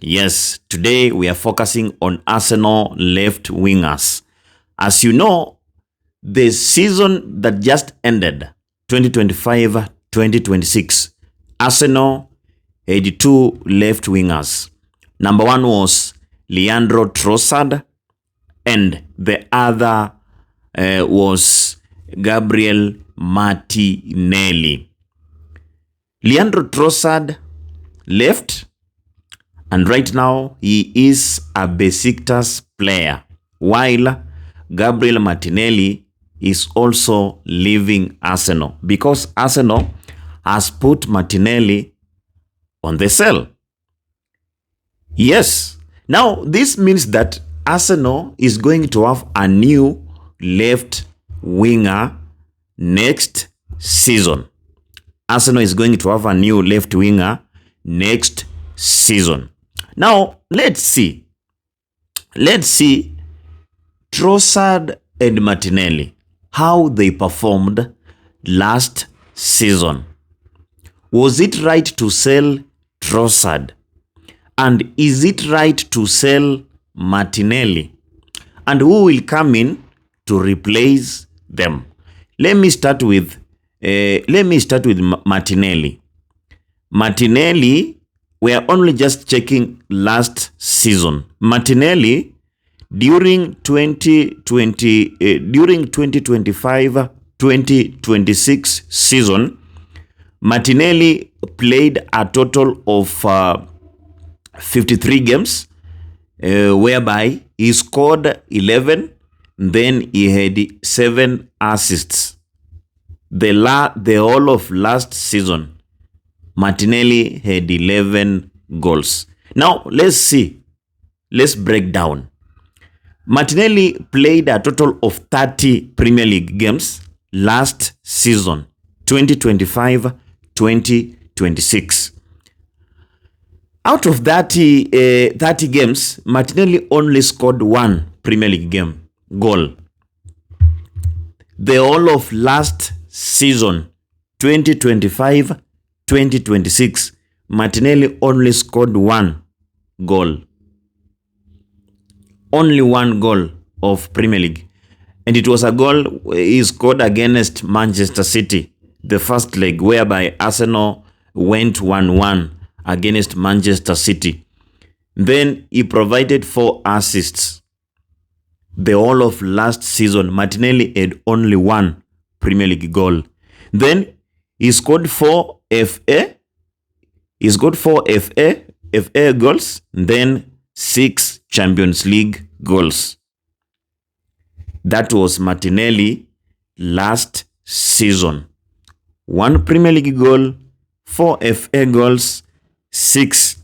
Yes, today we are focusing on Arsenal left wingers. As you know, the season that just ended, 2025-2026, Arsenal had two left wingers. Number one was Leandro Trossard, and the other was Gabriel Martinelli. Leandro Trossard left, and right now he is a Besiktas player, while Gabriel Martinelli is also leaving Arsenal because Arsenal has put Martinelli on the sell. Yes. Now, this means that Arsenal is going to have a new left winger next season. Arsenal is going to have a new left winger next season. Now, let's see. Trossard and Martinelli, how they performed last season. Was it right to sell Trossard? And is it right to sell Martinelli? And who will come in to replace them? Let me start with Martinelli. Martinelli, we are only just checking last season. Martinelli, during 2025-2026 season, Martinelli played a total of 53 games, whereby he scored 11, then he had 7 assists. The whole of last season, Martinelli had 11 goals. Now, let's see. Let's break down. Martinelli played a total of 30 Premier League games last season, 2025-2026. Out of 30 games, Martinelli only scored 1 Premier League goal. The whole of last season, 2025-2026, Martinelli only scored 1 goal. Only 1 goal of Premier League. And it was a goal he scored against Manchester City, the first leg, whereby Arsenal went 1-1 against Manchester City. Then he provided 4 assists. The whole of last season, Martinelli had only 1 Premier League goal. Then he scored 4 FA. He scored 4 FA goals. Then 6 Champions League goals. That was Martinelli last season. 1 Premier League goal, 4 FA goals, 6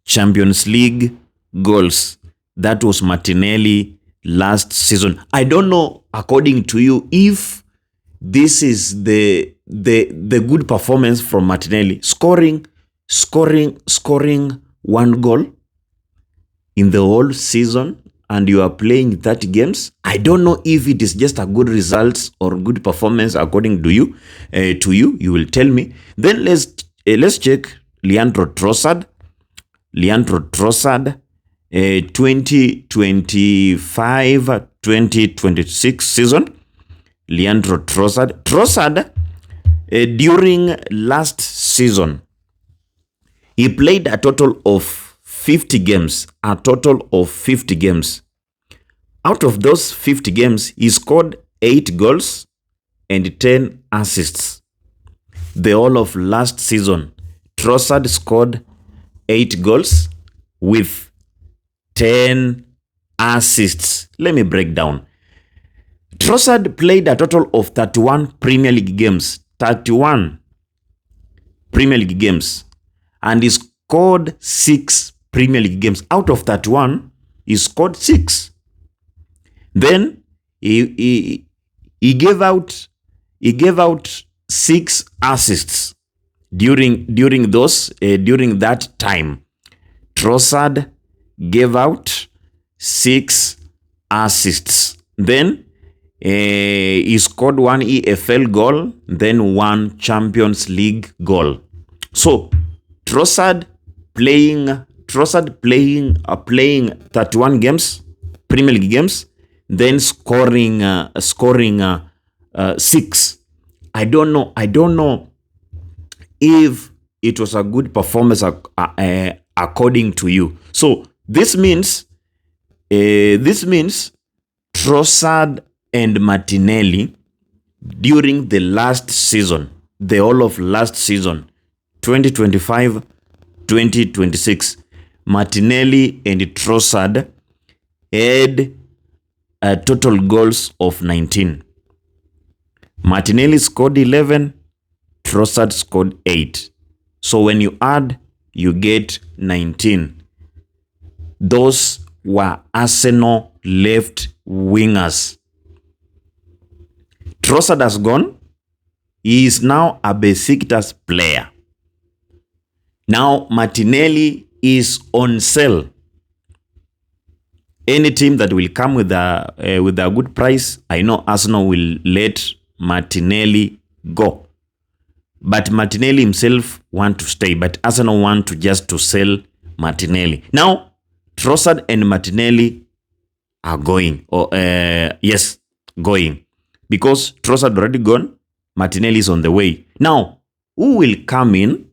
Champions League goals. That was Martinelli last season. I don't know, according to you, if this is the good performance from Martinelli, scoring 1 goal in the whole season, and you are playing 30 games. I don't know if it is just a good result or good performance according to you. You will tell me. Then let's check Leandro Trossard. 2025-2026 season. Leandro Trossard, during last season, he played a total of 50 games. Out of those 50 games, he scored 8 goals and 10 assists. The whole of last season, Trossard scored 8 goals with 10 assists. Let me break down. Trossard played a total of 31 Premier League games. 31 Premier League games. And he scored 6 Premier League games. Out of 31, he scored 6. Then he gave out 6 assists during that time. Trossard gave out 6 assists. Then he scored 1 EFL goal, then 1 Champions League goal. So Playing 31 games, Premier League games, then scoring 6. I don't know if it was a good performance according to you. So this means Trossard and Martinelli during the last season, the whole of last season, 2025-2026, Martinelli and Trossard had total goals of 19. Martinelli scored 11, Trossard scored 8. So when you add, you get 19. Those were Arsenal left wingers. Trossard has gone. He is now a Besiktas player. Now Martinelli is on sale. Any team that will come with a good price, I know Arsenal will let Martinelli go. But Martinelli himself want to stay. But Arsenal want to sell Martinelli. Now, Trossard and Martinelli are going. Going. Because Trossard already gone, Martinelli is on the way. Now, who will come in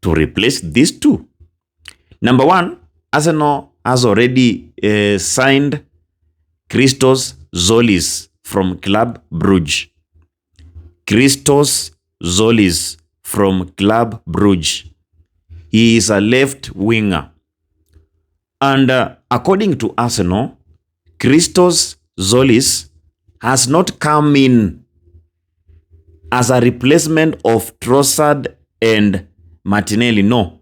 to replace these two? Number one, Arsenal has already signed Christos Zolis from Club Brugge. Christos Zolis from Club Brugge. He is a left winger. And according to Arsenal, Christos Zolis has not come in as a replacement of Trossard and Martinelli. No.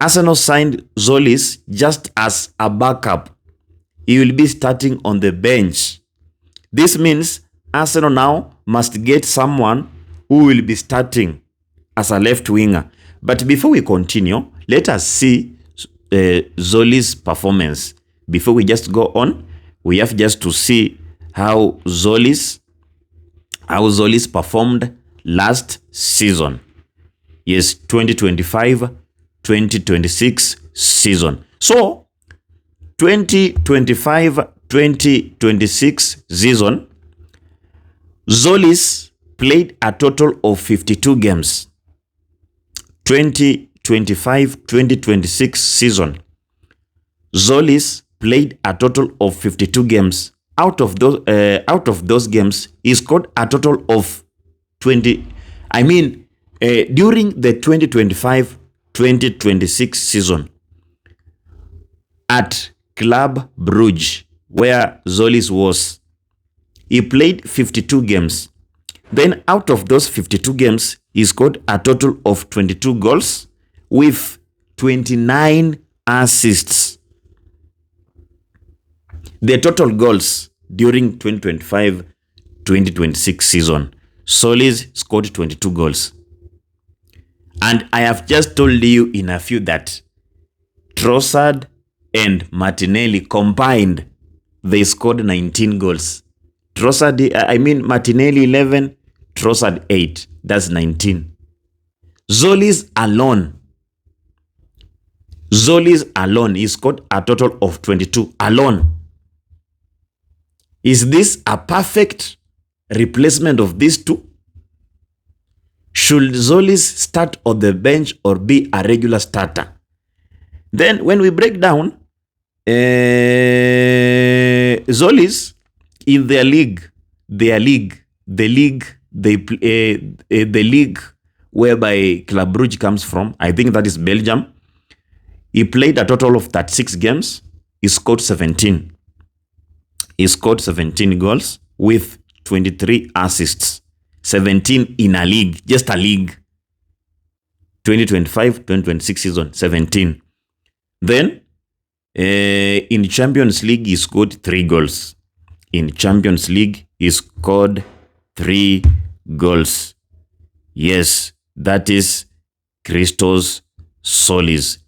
Arsenal signed Zolis just as a backup. He will be starting on the bench. This means Arsenal now must get someone who will be starting as a left winger. But before we continue, let us see Zolis' performance. Before we just go on, we have just to see how Zolis performed last season. Yes, 2025-2026 season. So, 2025-2026 season, Zolis played a total of 52 games. 2025-2026 season, Zolis played a total of 52 games. Out of those games, he scored a total of 20. During the 2025-2026 season at Club Brugge, where Zolis was, he played 52 games. Then out of those 52 games, he scored a total of 22 goals with 29 assists. The total goals during 2025-2026 season, Zolis scored 22 goals. And I have just told you in a few that Trossard and Martinelli combined, they scored 19 goals. Martinelli 11, Trossard 8. That's 19. Zolis alone, he scored a total of 22 alone. Is this a perfect replacement of these two? Should Zolis start on the bench or be a regular starter? Then when we break down Zolis in the league whereby Club Brugge comes from, I think that is Belgium. He played a total of 36 games. He scored 17. He scored 17 goals with 23 assists. 17 in a league, just a league. 2025-2026 season, 17. Then, in Champions League, he scored 3 goals. In Champions League, he scored 3 goals. Yes, that is Christos Zolis.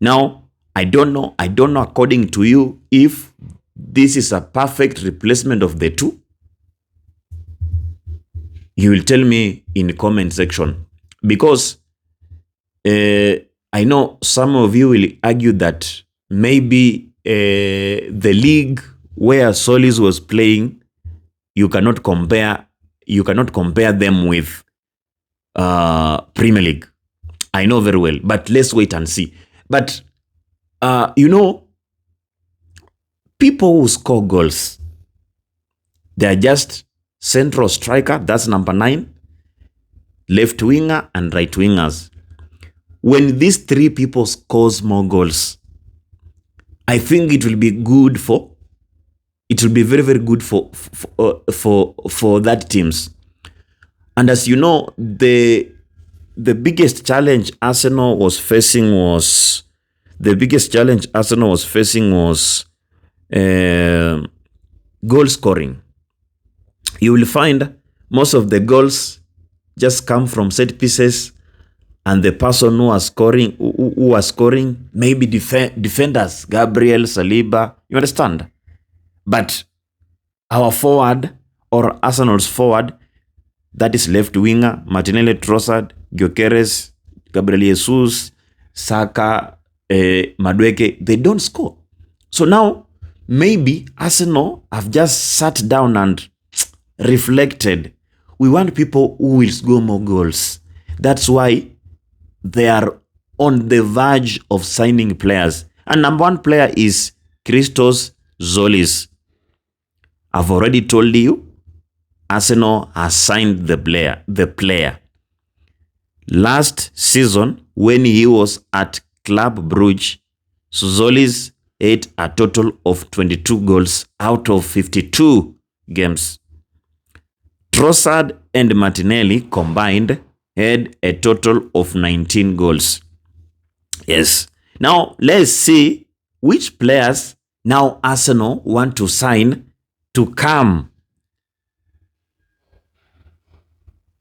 Now, I don't know according to you if this is a perfect replacement of the two. You will tell me in the comment section, because I know some of you will argue that maybe the league where Solis was playing, you cannot compare them with Premier League. I know very well, but let's wait and see. But people who score goals, they are just central striker, that's number 9, left winger and right wingers. When these 3 people scores more goals, I think it will be good it will be very, very good for that teams. And as you know, the biggest challenge Arsenal was facing was goal scoring. You will find most of the goals just come from set pieces, and the person who was scoring maybe defenders, Gabriel, Saliba, you understand? But our forward, or Arsenal's forward, that is left winger, Martinelli, Trossard, Gyökeres, Gabriel Jesus, Saka, Madueke, they don't score. So now, maybe Arsenal have just sat down and reflected. We want people who will score more goals. That's why they are on the verge of signing players. And number 1 player is Christos Zolis. I've already told you, Arsenal has signed the player. Last season, when he was at Club Brugge, Zolis had a total of 22 goals out of 52 games. Trossard and Martinelli combined had a total of 19 goals. Yes. Now, let's see which players now Arsenal want to sign to come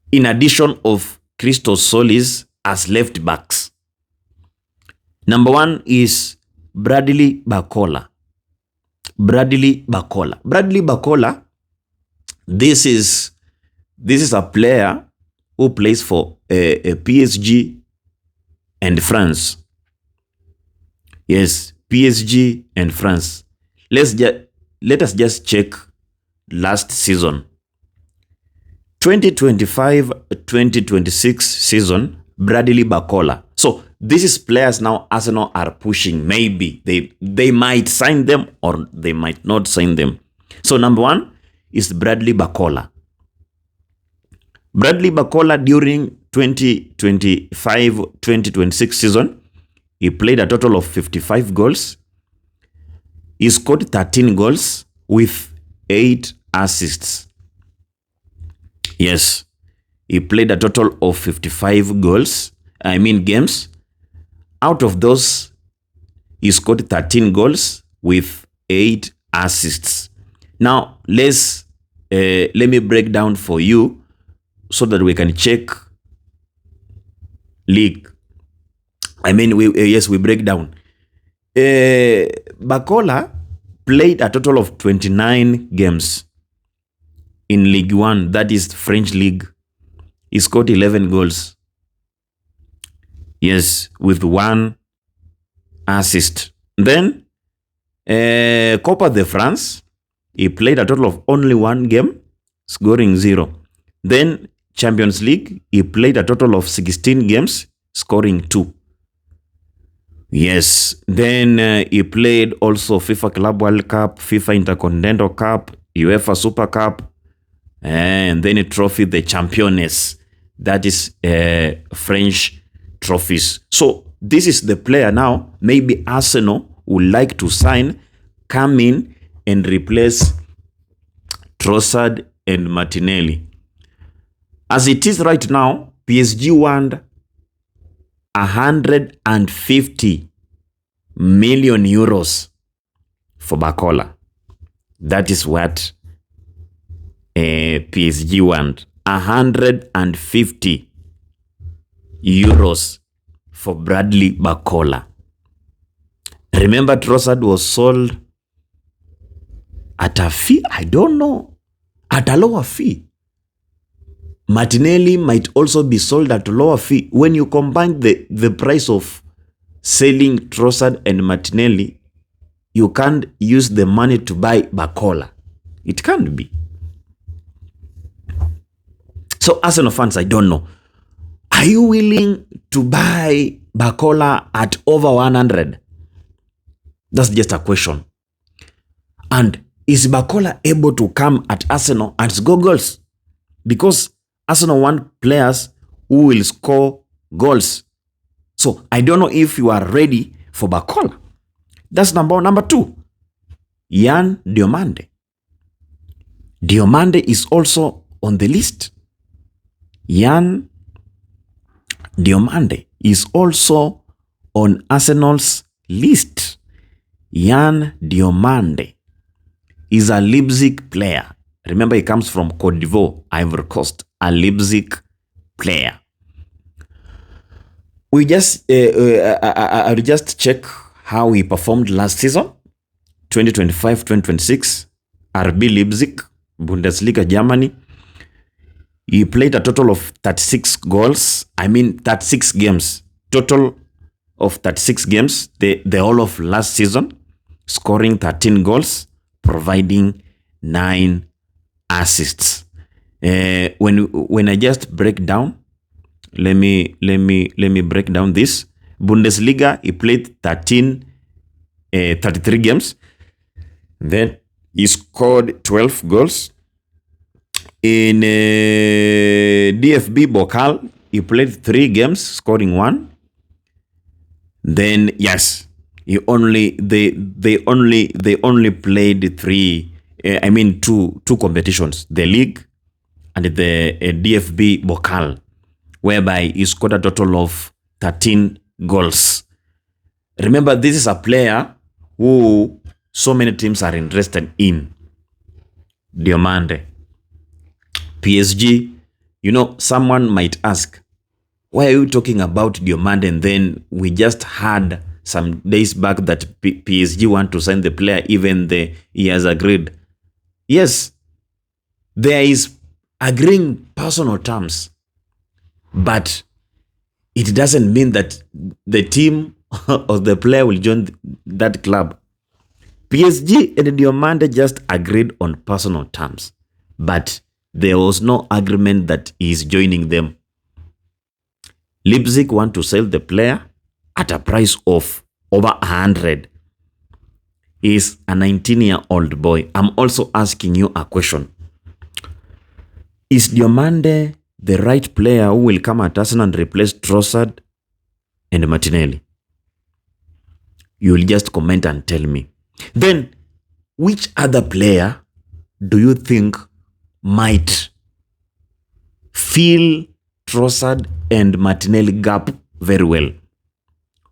in addition of Christos Solis as left backs. Number 1 is Bradley Barcola. Bradley Barcola, this is a player who plays for a PSG and France. Yes, PSG and France. Let us just check last season. 2025-2026 season, Bradley Barcola. So this is players now Arsenal are pushing. Maybe they might sign them or they might not sign them. So number 1 is Bradley Barcola. Bradley Barcola, during 2025-2026 season, he played a total of 55 goals. He scored 13 goals with 8 assists. Yes, he played a total of 55 games. Out of those, he scored 13 goals with 8 assists. Now, let me break down for you so that we can check league. We break down. Barcola played a total of 29 games in Ligue 1, that is French league. He scored 11 goals. Yes, with 1 assist. Then, Copa de France, he played a total of only 1 game, scoring 0. Then, Champions League, he played a total of 16 games, scoring 2. Yes, then he played also FIFA Club World Cup, FIFA Intercontinental Cup, UEFA Super Cup, and then a trophy, the Championess, that is French trophies. So this is the player now maybe Arsenal would like to sign, come in and replace Trossard and Martinelli. As it is right now, PSG want 150 million euros for Barcola. That is what PSG want. 150 euros for Bradley Barcola. Remember, Trossard was sold at a fee, I don't know, at a lower fee. Martinelli might also be sold at a lower fee. When you combine the price of selling Trossard and Martinelli, you can't use the money to buy Barcola. It can't be. So Arsenal fans, I don't know. Are you willing to buy Barcola at over 100? That's just a question. And is Barcola able to come at Arsenal and score goals? Because Arsenal want players who will score goals. So I don't know if you are ready for Barcola. That's number one. Number two, Yan Diomande. Diomande is also on the list. Yan Diomande is also on Arsenal's list. Yan Diomande is a Leipzig player. Remember, he comes from Côte d'Ivoire, Ivory Coast, a Leipzig player. We just, I'll just check how he performed last season, 2025-2026, RB Leipzig, Bundesliga, Germany. He played a total of 36 goals. 36 games. Total of 36 games, the whole of last season, scoring 13 goals, providing 9 assists. When I just break down, let me break down this. Bundesliga, he played 33 games. Then he scored 12 goals. In DFB Pokal, he played 3 games, scoring 1. Then yes, they only played two competitions, the league and the DFB Pokal, whereby he scored a total of 13 goals. Remember, this is a player who so many teams are interested in. Diomande. PSG, someone might ask, why are you talking about Diomande? And then we just heard some days back that PSG want to sign the player, even he has agreed. Yes, there is agreeing personal terms, but it doesn't mean that the team or the player will join that club. PSG and Diomande just agreed on personal terms, but there was no agreement that he is joining them. Leipzig want to sell the player at a price of over 100. He is a 19-year-old boy. I'm also asking you a question. Is Diomande the right player who will come at Arsenal and replace Trossard and Martinelli? You will just comment and tell me. Then, which other player do you think might fill Trossard and Martinelli gap very well?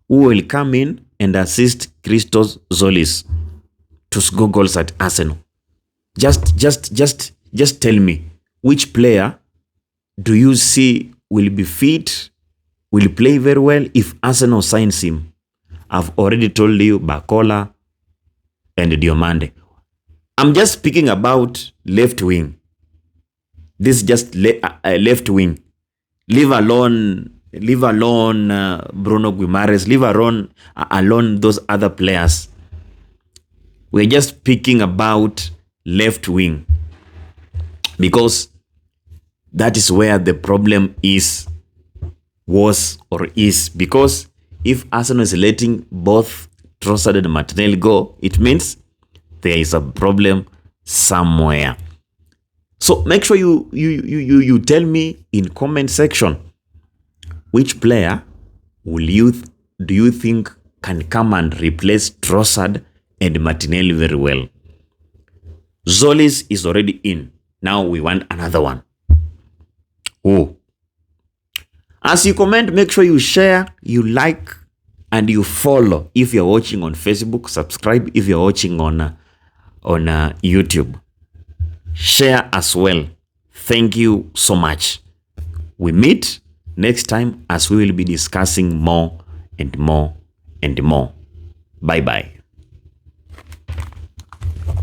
Who will come in and assist Christos Zolis to score goals at Arsenal? Just tell me, which player do you see will be fit, will play very well if Arsenal signs him? I've already told you Barcola and Diomande. I'm just speaking about left wing. This is just left wing. Leave alone Bruno Guimaraes. Leave alone those other players. We're just speaking about left wing, because that is where the problem was. Because if Arsenal is letting both Trossard and Martinelli go, it means there is a problem somewhere. So make sure you tell me in comment section, which player do you think can come and replace Trossard and Martinelli very well? Zolis is already in. Now we want another one. Oh. As you comment, make sure you share, you like, and you follow. If you're watching on Facebook, subscribe. If you're watching on YouTube, share as well. Thank you so much. We meet next time as we will be discussing more and more and more. Bye-bye.